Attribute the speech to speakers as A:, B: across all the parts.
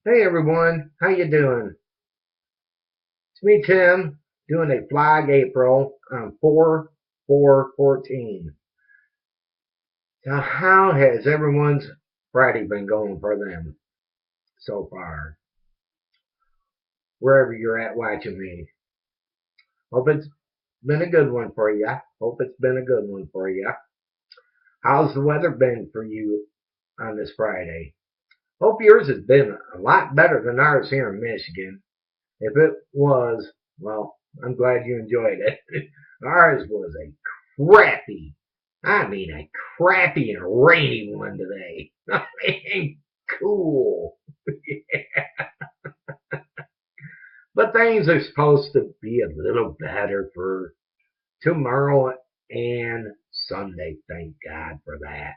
A: Hey everyone, how you doing? It's me, Tim, doing a VlogApril on 4/4/14. Now, how has everyone's Friday been going for them so far? Wherever you're at watching me. Hope it's been a good one for you. Hope it's been a good one for you. How's the weather been for you on this Friday? Hope yours has been a lot better than ours here in Michigan. If it was, well, I'm glad you enjoyed it. Ours was a crappy, I mean a crappy and rainy one today. I mean, cool. But things are supposed to be a little better for tomorrow and Sunday. Thank God for that.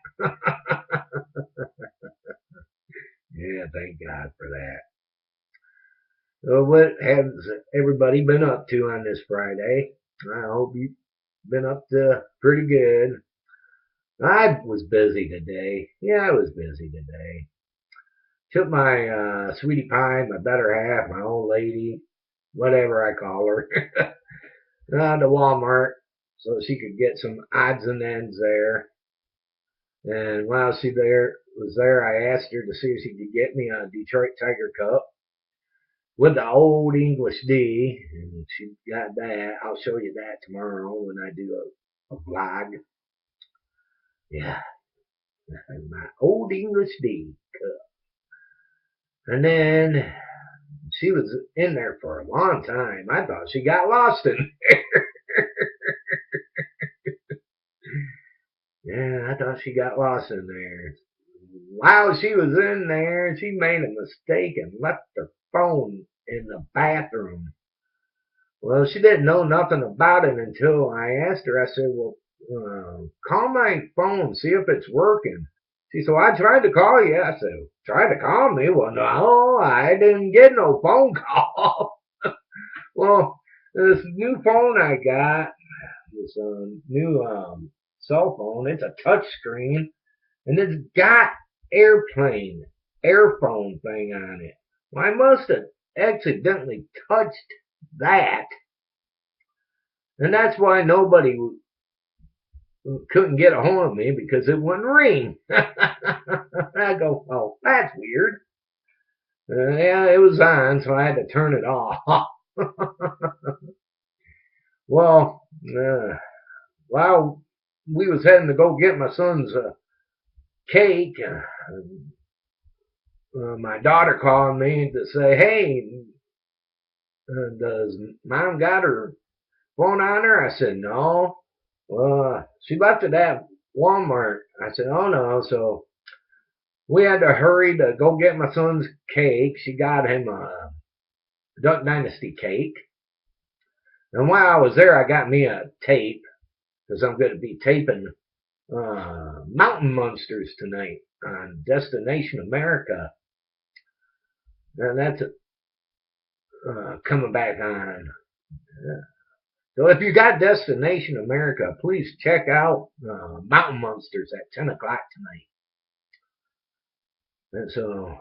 A: Yeah, thank God for that. So what has everybody been up to on this Friday? I hope you've been up to pretty good. I was busy today. Yeah, I was busy today. Took my sweetie pie, my better half, my old lady, whatever I call her, to Walmart so she could get some odds and ends there. And while she was there, I asked her to see if she could get me a Detroit Tiger Cup with the old English D, and she got that. I'll show you that tomorrow when I do a vlog. Yeah, my old English D cup. And then she was in there for a long time. I thought she got lost in there. Yeah, I thought she got lost in there. While she was in there, she made a mistake and left her phone in the bathroom. Well, she didn't know nothing about it until I asked her. I said, well, call my phone, see if it's working. She said, well, I tried to call you. I said, tried to call me? Well, no, I didn't get no phone call. Well, this new phone I got, this new cell phone, it's a touch screen, and it's got airplane, airphone thing on it. Well, I must have accidentally touched that, and that's why nobody couldn't get a hold of me because it wouldn't ring. I go, oh, that's weird. Yeah, it was on, so I had to turn it off. Well, while we was heading to go get my son's cake, my daughter called me to say, "Hey, does mom got her phone on her?" I said, "No." Well, she left it at Walmart. I said, "Oh no." So we had to hurry to go get my son's cake. She got him a Duck Dynasty cake. And while I was there, I got me a tape because I'm going to be taping Mountain Monsters tonight on Destination America. And that's coming back on. So if you got Destination America, please check out Mountain Monsters at 10 o'clock tonight. And so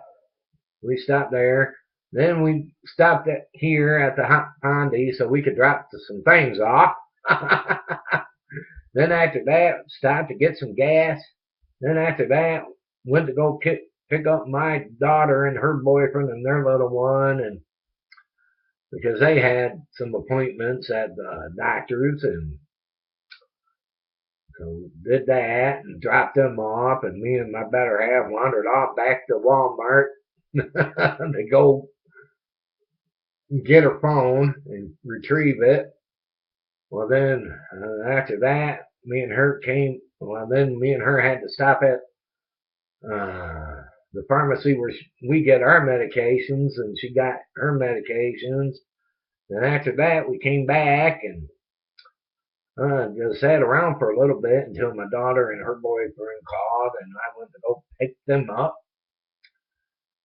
A: we stopped there. Then we stopped here at the Honda so we could drop some things off. Then after that, stopped to get some gas. Then after that, went to go pick up my daughter and her boyfriend and their little one, and because they had some appointments at the doctor's, and so did that and dropped them off, and me and my better half wandered off back to Walmart to go get her phone and retrieve it. Well, then after that, me and her came. Well, then me and her had to stop at the pharmacy where we get our medications, and she got her medications. And after that, we came back and just sat around for a little bit until my daughter and her boyfriend called, and I went to go pick them up.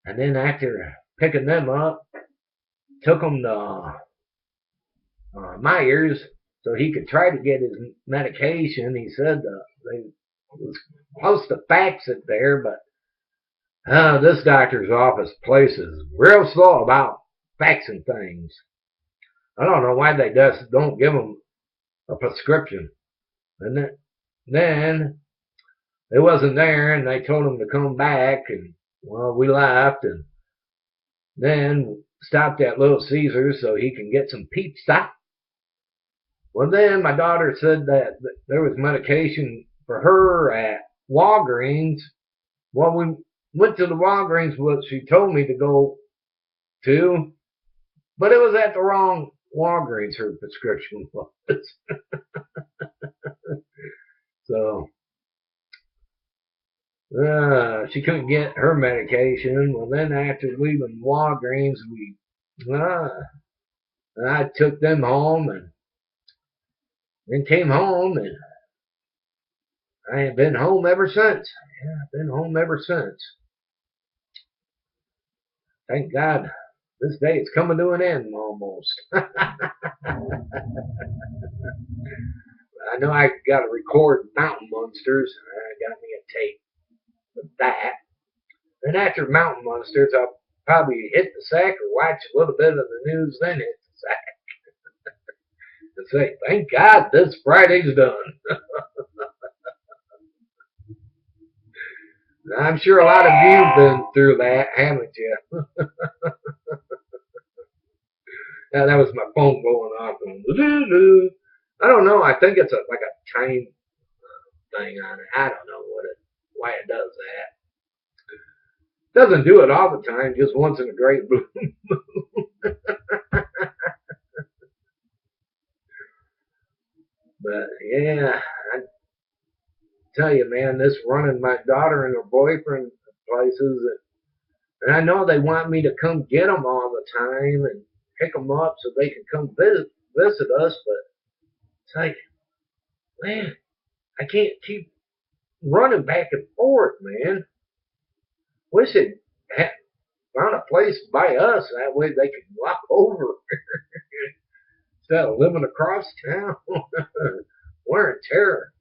A: And then after picking them up, took them to Myers so he could try to get his medication. He said they was supposed to fax it there, but This doctor's office place is real slow about faxing things. I don't know why they just don't give them a prescription. And then it wasn't there, and they told him to come back, and well, we left, and then stopped at Little Caesars so he can get some pizza. Well, then my daughter said that there was medication for her at Walgreens. Well, we went to the Walgreens, what she told me to go to, but it was at the wrong Walgreens, her prescription was. So she couldn't get her medication. Well, then after leaving Walgreens, I took them home and then came home, and I have been home ever since. Yeah, I've been home ever since. Thank God this day is coming to an end almost. I know I got to record Mountain Monsters. I got me a tape of that. Then after Mountain Monsters, I'll probably hit the sack or watch a little bit of the news, then hit the sack. And say, thank God this Friday's done. I'm sure a lot of you have been through that, haven't you? Yeah, that was my phone going off. I don't know. I think it's like a time thing on it. I don't know why it does that. Doesn't do it all the time, just once in a great blue moon. But yeah, I tell you, man, this running my daughter and her boyfriend places, and I know they want me to come get them all the time and pick them up so they can come visit us, but it's like, man, I can't keep running back and forth, man. Wish they had found a place by us, that way they could walk over instead of living across town. Wear and tear.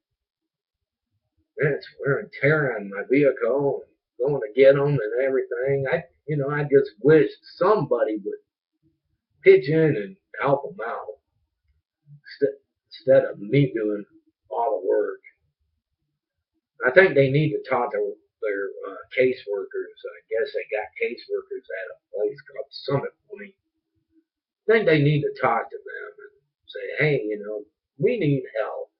A: Man, it's wear and tear on my vehicle and going to get them and everything. I just wish somebody would pitch in and help them out instead of me doing all the work. I think they need to talk to their caseworkers. I guess they got caseworkers at a place called Summit Point. I think they need to talk to them and say, hey, we need help.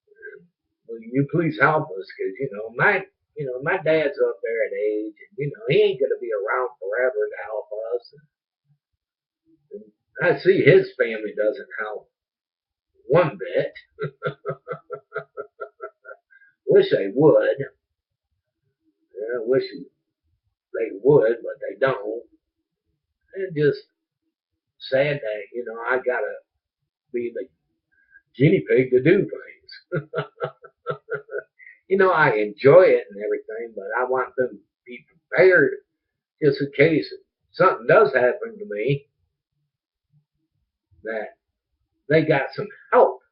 A: And will you please help us? Because my dad's up there at age, and he ain't gonna be around forever to help us. And I see his family doesn't help one bit. Wish they would. Yeah, I wish they would, but they don't. It's just sad that I gotta be the guinea pig to do things. I enjoy it and everything, but I want them to be prepared just in case something does happen to me, that they got some help.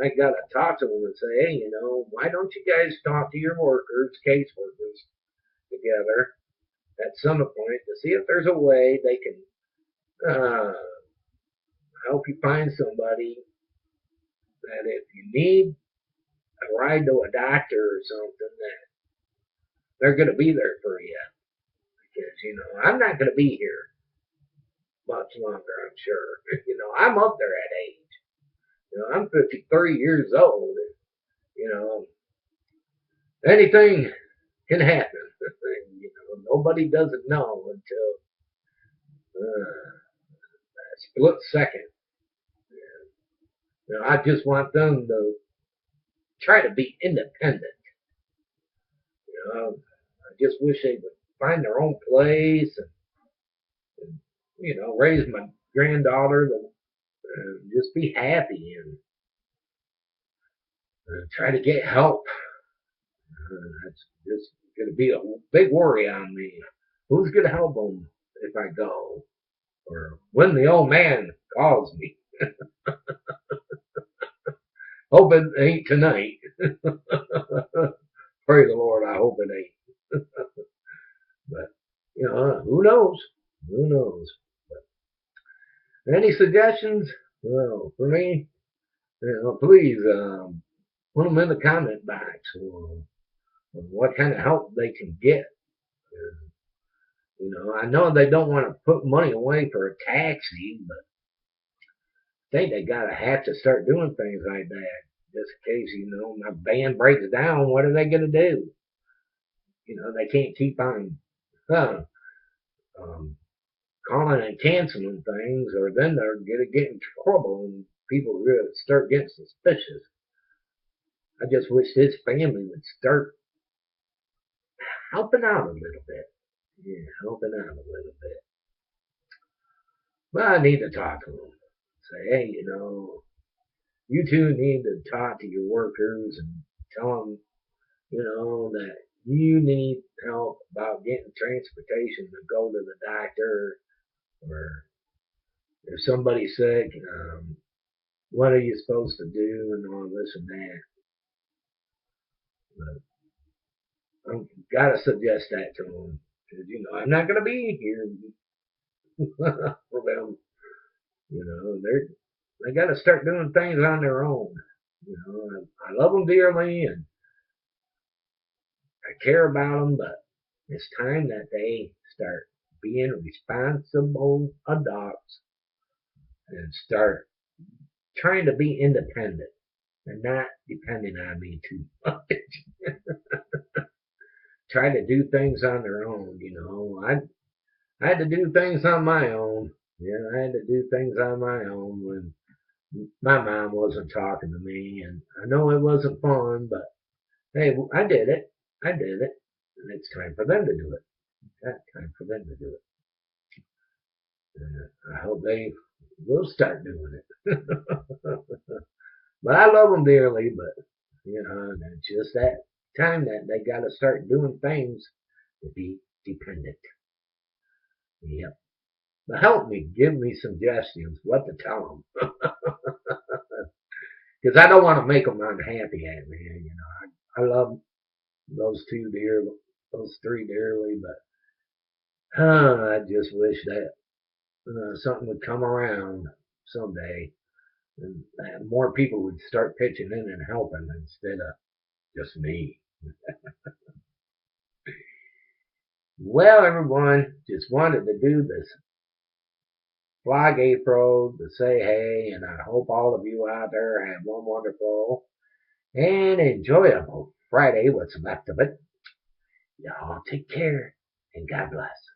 A: I gotta talk to them and say, hey, why don't you guys talk to your workers, case workers, together at some point to see if there's a way they can help you find somebody that if you need a ride to a doctor or something, that they're going to be there for you. Because, I'm not going to be here much longer, I'm sure. I'm up there at age. I'm 53 years old. Anything can happen. Nobody doesn't know until a split second. I just want them to try to be independent. I just wish they would find their own place and raise my granddaughter and just be happy and try to get help. That's just going to be a big worry on me. Who's going to help them if I go? Or when the old man calls me. Hope it ain't tonight. Pray the Lord, I hope it ain't. But Who knows? Who knows? Any suggestions? Well, for me, please put them in the comment box on what kind of help they can get. I know they don't want to put money away for a taxi, but I think they gotta have to start doing things like that. Just in case, my band breaks down, what are they gonna do? They can't keep on uh, um, calling and canceling things, or then they're gonna get in trouble and people really start getting suspicious. I just wish this family would start helping out a little bit. Yeah, helping out a little bit. But I need to talk to them. Say, hey, you two need to talk to your workers and tell them, that you need help about getting transportation to go to the doctor, or if somebody's sick, what are you supposed to do and all this and that. But I've got to suggest that to them because I'm not going to be here for them. They got to start doing things on their own. I love them dearly and I care about them, but it's time that they start being responsible adults and start trying to be independent and not depending on me too much. Try to do things on their own. I had to do things on my own. Yeah, I had to do things on my own when my mom wasn't talking to me, and I know it wasn't fun, but hey, I did it. I did it, and it's time for them to do it. It's time for them to do it. I hope they will start doing it. But I love them dearly, but it's just that time that they got to start doing things to be dependent. Yep. But help me, give me suggestions what to tell them, because I don't want to make them unhappy at me. I love those those three dearly, but I just wish that something would come around someday, and more people would start pitching in and helping instead of just me. Well, everyone, just wanted to do this VlogApril to say hey, and I hope all of you out there have one wonderful and enjoyable Friday, what's left of it. Y'all take care, and God bless.